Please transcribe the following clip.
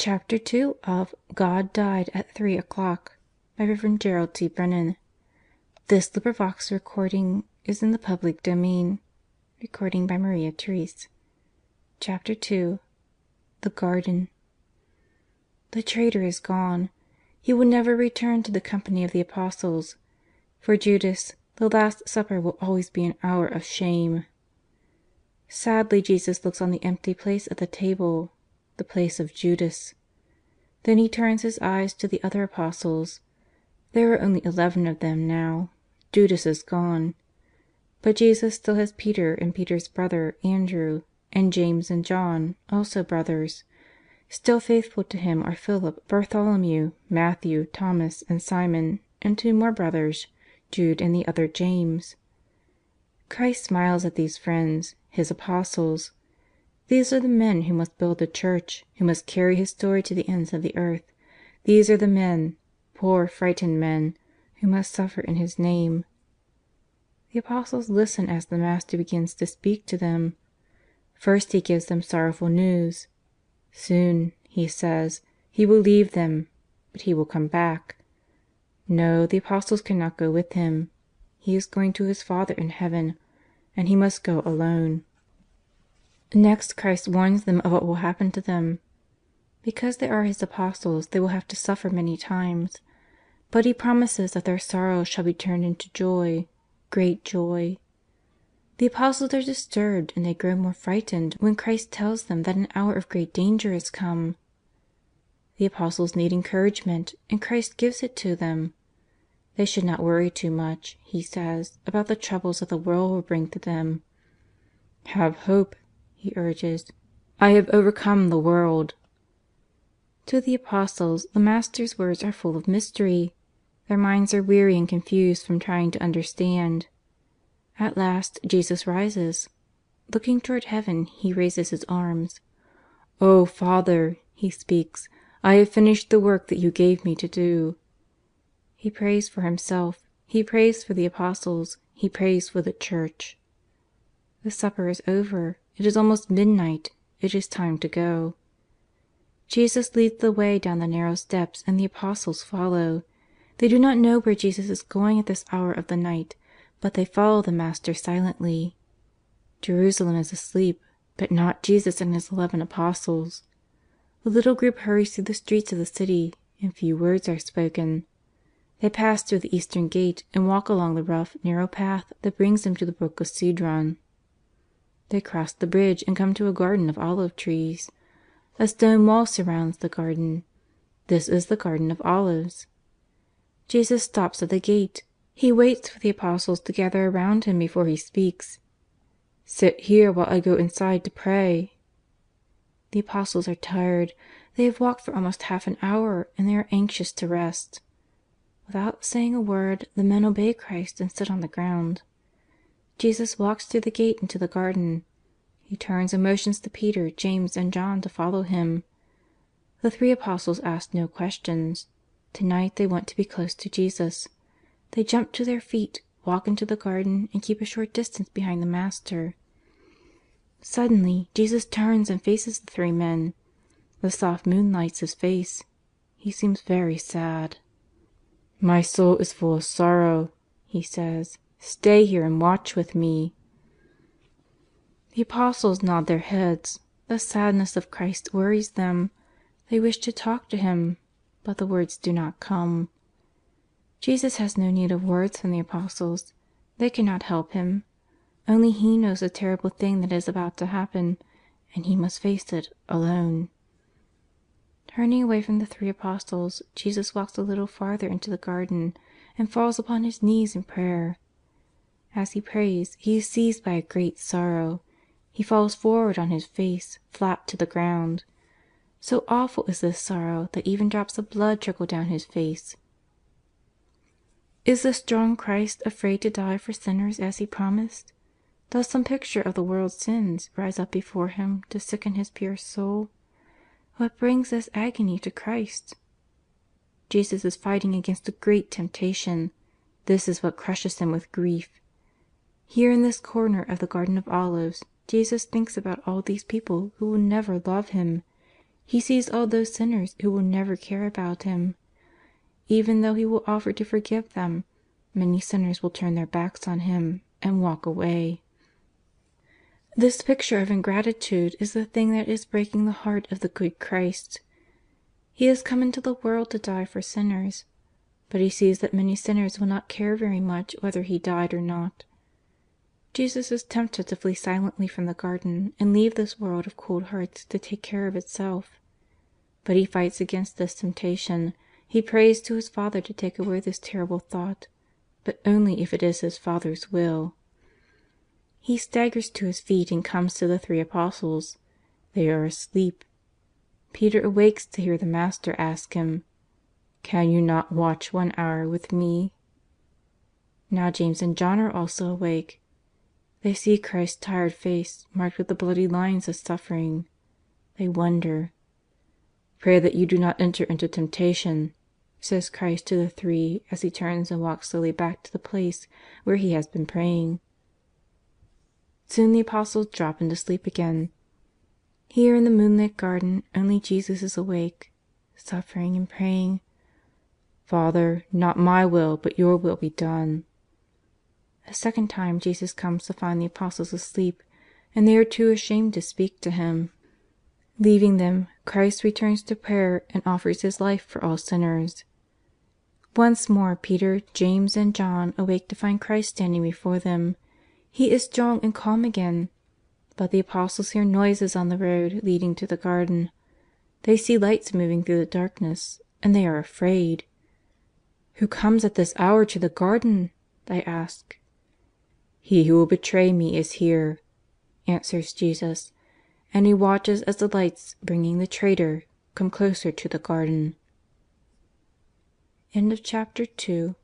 Chapter 2 of God Died at 3 o'clock by Reverend Gerald T. Brennan. This recording is in the public domain. Recording by Maria Therese. Chapter 2 The Garden. The traitor is gone. He will never return to the company of the apostles. For Judas, the Last Supper will always be an hour of shame. Sadly Jesus looks on the empty place at the table, the place of Judas. Then he turns his eyes to the other apostles. There are only 11 of them now. Judas is gone. But Jesus still has Peter and Peter's brother, Andrew, and James and John, also brothers. Still faithful to him are Philip, Bartholomew, Matthew, Thomas, and Simon, and 2 more brothers, Jude and the other James. Christ smiles at these friends, his apostles. These are the men who must build the Church, who must carry His story to the ends of the earth. These are the men, poor frightened men, who must suffer in His name. The apostles listen as the Master begins to speak to them. First He gives them sorrowful news. Soon, He says, He will leave them, but He will come back. No, the apostles cannot go with Him. He is going to His Father in heaven, and He must go alone. Next Christ warns them of what will happen to them. Because they are His apostles, they will have to suffer many times. But He promises that their sorrow shall be turned into joy, great joy. The apostles are disturbed and they grow more frightened when Christ tells them that an hour of great danger is come. The apostles need encouragement, and Christ gives it to them. They should not worry too much, He says, about the troubles that the world will bring to them. "Have hope," He urges. "I have overcome the world." To the apostles, the Master's words are full of mystery. Their minds are weary and confused from trying to understand. At last Jesus rises. Looking toward heaven, He raises His arms. "O Father," He speaks, "I have finished the work that You gave Me to do." He prays for Himself. He prays for the apostles. He prays for the Church. The supper is over. It is almost midnight. It is time to go. Jesus leads the way down the narrow steps and the apostles follow. They do not know where Jesus is going at this hour of the night, but they follow the Master silently. Jerusalem is asleep, but not Jesus and His 11 apostles. The little group hurries through the streets of the city, and few words are spoken. They pass through the eastern gate and walk along the rough, narrow path that brings them to the brook of Cedron. They cross the bridge and come to a garden of olive trees. A stone wall surrounds the garden. This is the Garden of Olives. Jesus stops at the gate. He waits for the apostles to gather around Him before He speaks. "Sit here while I go inside to pray." The apostles are tired. They have walked for almost half an hour, and they are anxious to rest. Without saying a word, the men obey Christ and sit on the ground. Jesus walks through the gate into the garden. He turns and motions to Peter, James, and John to follow Him. The 3 apostles ask no questions. Tonight they want to be close to Jesus. They jump to their feet, walk into the garden, and keep a short distance behind the Master. Suddenly Jesus turns and faces the 3 men. The soft moon lights His face. He seems very sad. "My soul is full of sorrow," He says. "Stay here and watch with Me." The apostles nod their heads. The sadness of Christ worries them. They wish to talk to Him, but the words do not come. Jesus has no need of words from the apostles. They cannot help Him. Only He knows the terrible thing that is about to happen, and He must face it alone. Turning away from the 3 apostles, Jesus walks a little farther into the garden and falls upon His knees in prayer. As He prays, He is seized by a great sorrow. He falls forward on His face, flat to the ground. So awful is this sorrow that even drops of blood trickle down His face. Is the strong Christ afraid to die for sinners as He promised? Does some picture of the world's sins rise up before Him to sicken His pure soul? What brings this agony to Christ? Jesus is fighting against a great temptation. This is what crushes Him with grief. Here in this corner of the Garden of Olives, Jesus thinks about all these people who will never love Him. He sees all those sinners who will never care about Him. Even though He will offer to forgive them, many sinners will turn their backs on Him and walk away. This picture of ingratitude is the thing that is breaking the heart of the good Christ. He has come into the world to die for sinners, but He sees that many sinners will not care very much whether He died or not. Jesus is tempted to flee silently from the garden and leave this world of cold hearts to take care of itself. But He fights against this temptation. He prays to His Father to take away this terrible thought, but only if it is His Father's will. He staggers to His feet and comes to the 3 apostles. They are asleep. Peter awakes to hear the Master ask him, "Can you not watch 1 hour with me?" Now James and John are also awake. They see Christ's tired face marked with the bloody lines of suffering. They wonder. "Pray that you do not enter into temptation," says Christ to the 3 as He turns and walks slowly back to the place where He has been praying. Soon the apostles drop into sleep again. Here in the moonlit garden only Jesus is awake, suffering and praying, "Father, not my will but your will be done." A second time Jesus comes to find the apostles asleep, and they are too ashamed to speak to Him. Leaving them, Christ returns to prayer and offers His life for all sinners. Once more Peter, James, and John awake to find Christ standing before them. He is strong and calm again. But the apostles hear noises on the road leading to the garden. They see lights moving through the darkness, and they are afraid. "Who comes at this hour to the garden?" they ask. "He who will betray Me is here," answers Jesus, and He watches as the lights bringing the traitor come closer to the garden. End of chapter 2.